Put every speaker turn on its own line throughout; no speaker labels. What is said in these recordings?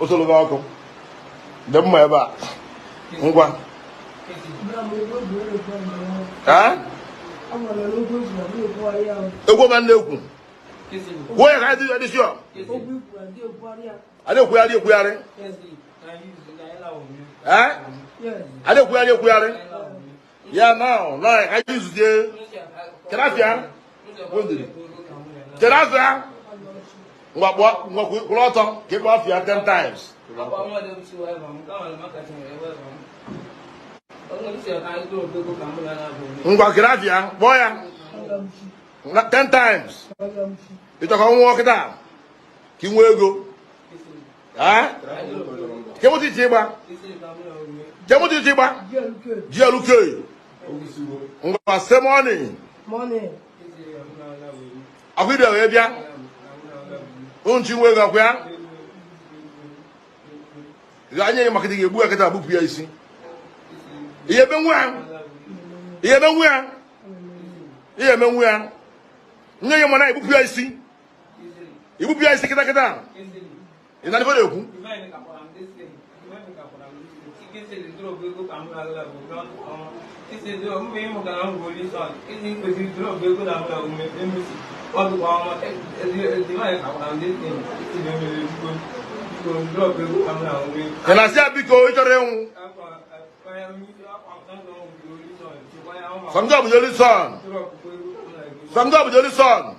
Osologo the Maba. Ngwa. A woman look. Where I do this show? I don't wear you wearing. I don't wear you wearing. Yeah, now, I use the Terafia. Terafia. What? Keep off your 10 times. Ngwakirafia, boya. 10 times. You talk on walk down. Kimwego. Kemuti Chiba. Kemuti Chiba. Gialuke. Ngwa say morning.
Morning.
Akwida webia. Unchi wega kwa. Ganye makiti ebu akata abupu ya isi. Iye benwa. Iye benwa. Iye benwa. Nye mona ibupu ya isi. Ibupu ya isi kita kita. Ina ni fode oku. Ina si abiko itore un. Samga bujoli son. Samga bujoli son.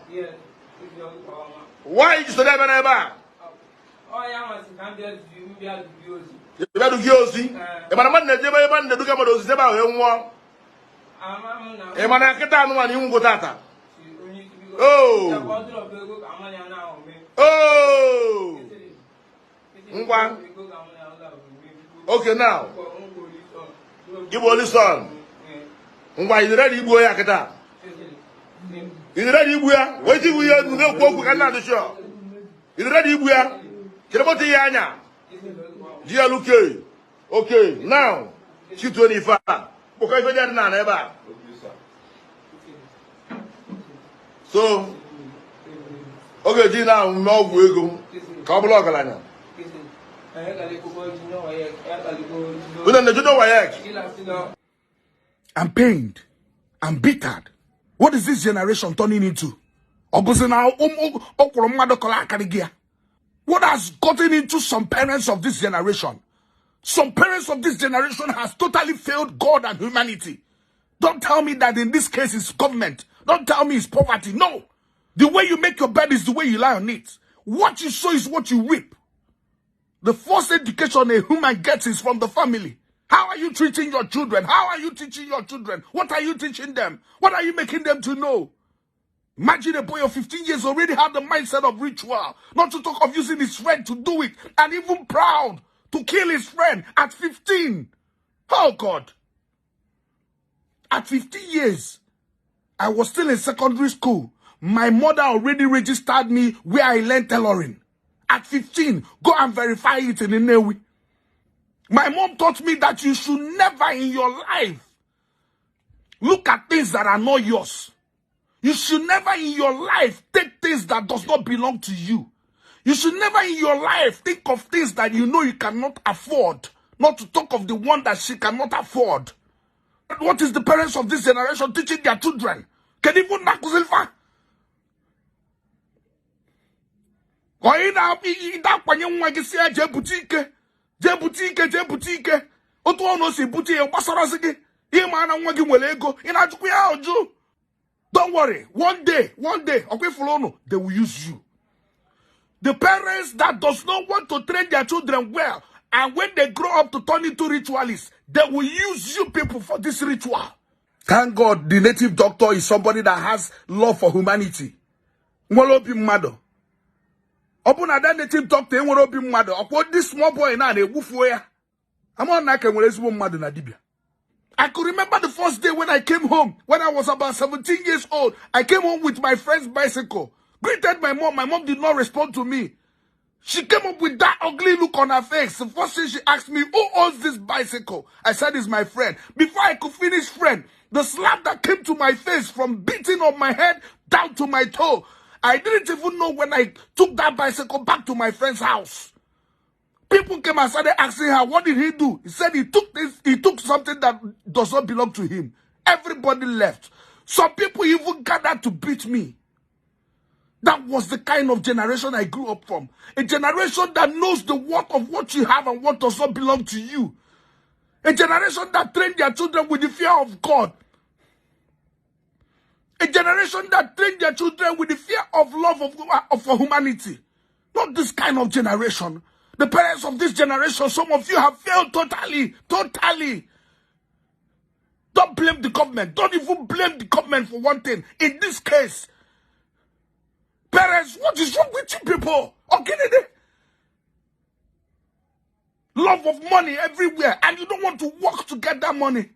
Why you study about? Oh, yeah, man, you better go see. A man, never man, the Duka was about him. A man, I can't tell one you go tata. Oh, oh, okay, now you will listen. Why is ready, boy? Akata. Is ready, boy? Wait till we are no walk another show. Is ready, boy? Kiraboti Yanya. Dear Luke. Okay, now, 225. Because we didn't know. So, okay, Gina, no, we go. Kablogalana.
I'm pained. I'm bittered. What is this generation turning into? What has gotten into some parents of this generation? Some parents of this generation has totally failed God and humanity. Don't tell me that in this case it's government. Don't tell me it's poverty. No. The way you make your bed is the way you lie on it. What you sow is what you reap. The first education a human gets is from the family. How are you treating your children? How are you teaching your children? What are you teaching them? What are you making them to know? Imagine a boy of 15 years already had the mindset of ritual. Not to talk of using his friend to do it. And even proud to kill his friend at 15. Oh God. At 15 years, I was still in secondary school. My mother already registered me where I learned tailoring. At 15, go and verify it in Inewi. My mom taught me that you should never in your life look at things that are not yours. You should never in your life take things that does not belong to you. You should never in your life think of things that you know you cannot afford. Not to talk of the one that she cannot afford. What is the parents of this generation teaching their children? Can even Nakusilfa? Don't worry. One day, they will use you. The parents that does not want to train their children well, and when they grow up to turn into ritualists, they will use you people for this ritual. Thank God the native doctor is somebody that has love for humanity. Mwalobi mmado. Opuna that native doctor enwerobi mmado. Opo this small boy na na-egbufu ya. Ama na ka nwere ezigbo mmado na dibia. I could remember the first day when I came home, when I was about 17 years old. I came home with my friend's bicycle. Greeted my mom. My mom did not respond to me. She came up with that ugly look on her face. The first thing she asked me, who owns this bicycle? I said, it's my friend. Before I could finish friend, the slap that came to my face from beating on my head down to my toe. I didn't even know when I took that bicycle back to my friend's house. people came and started asking her, what did he do? He said he took something that does not belong to him. Everybody left. Some people even gathered to beat me. That was the kind of generation I grew up from. A generation that knows the worth of what you have and what does not belong to you. A generation that trained their children with the fear of God. A generation that trained their children with the fear of love for humanity. Not this kind of generation. The parents of this generation, some of you have failed totally. Totally. Don't blame the government. Don't even blame the government for one thing. In this case, parents, what is wrong with you people? Okay, love of money everywhere, and you don't want to work to get that money.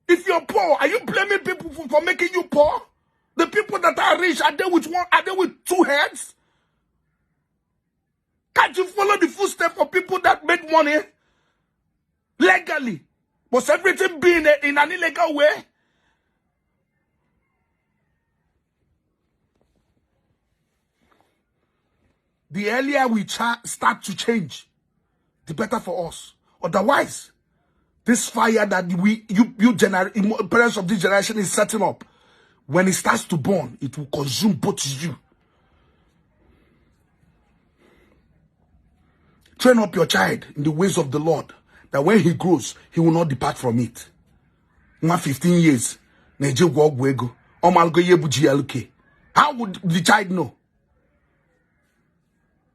If you're poor, are you blaming people for making you poor? The people that are rich, are they with one? Are they with two heads? Can't you follow the footsteps of people that make money legally? Was everything being in an illegal way? The earlier we start to change, the better for us. Otherwise, this fire that parents of this generation is setting up, when it starts to burn, it will consume both you. Train up your child in the ways of the Lord, that when he grows, he will not depart from it. 15 years, how would the child know?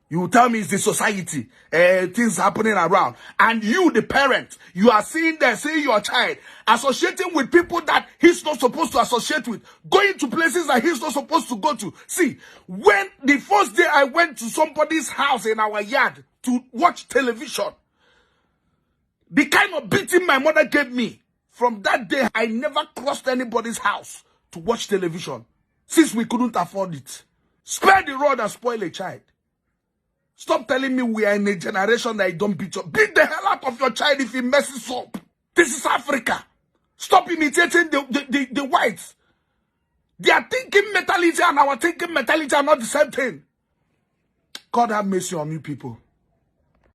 You will tell me it's the society, things happening around. And you, the parent, you are seeing your child associating with people that he's not supposed to associate with, going to places that he's not supposed to go to. See, when the first day I went to somebody's house in our yard to watch television, the kind of beating my mother gave me, from that day, I never crossed anybody's house to watch television, since we couldn't afford it. Spare the rod and spoil a child. Stop telling me we are in a generation that you don't beat up. Beat the hell out of your child if he messes up. This is Africa. Stop imitating the whites. Their thinking mentality and our thinking mentality are not the same thing. God have mercy on you people.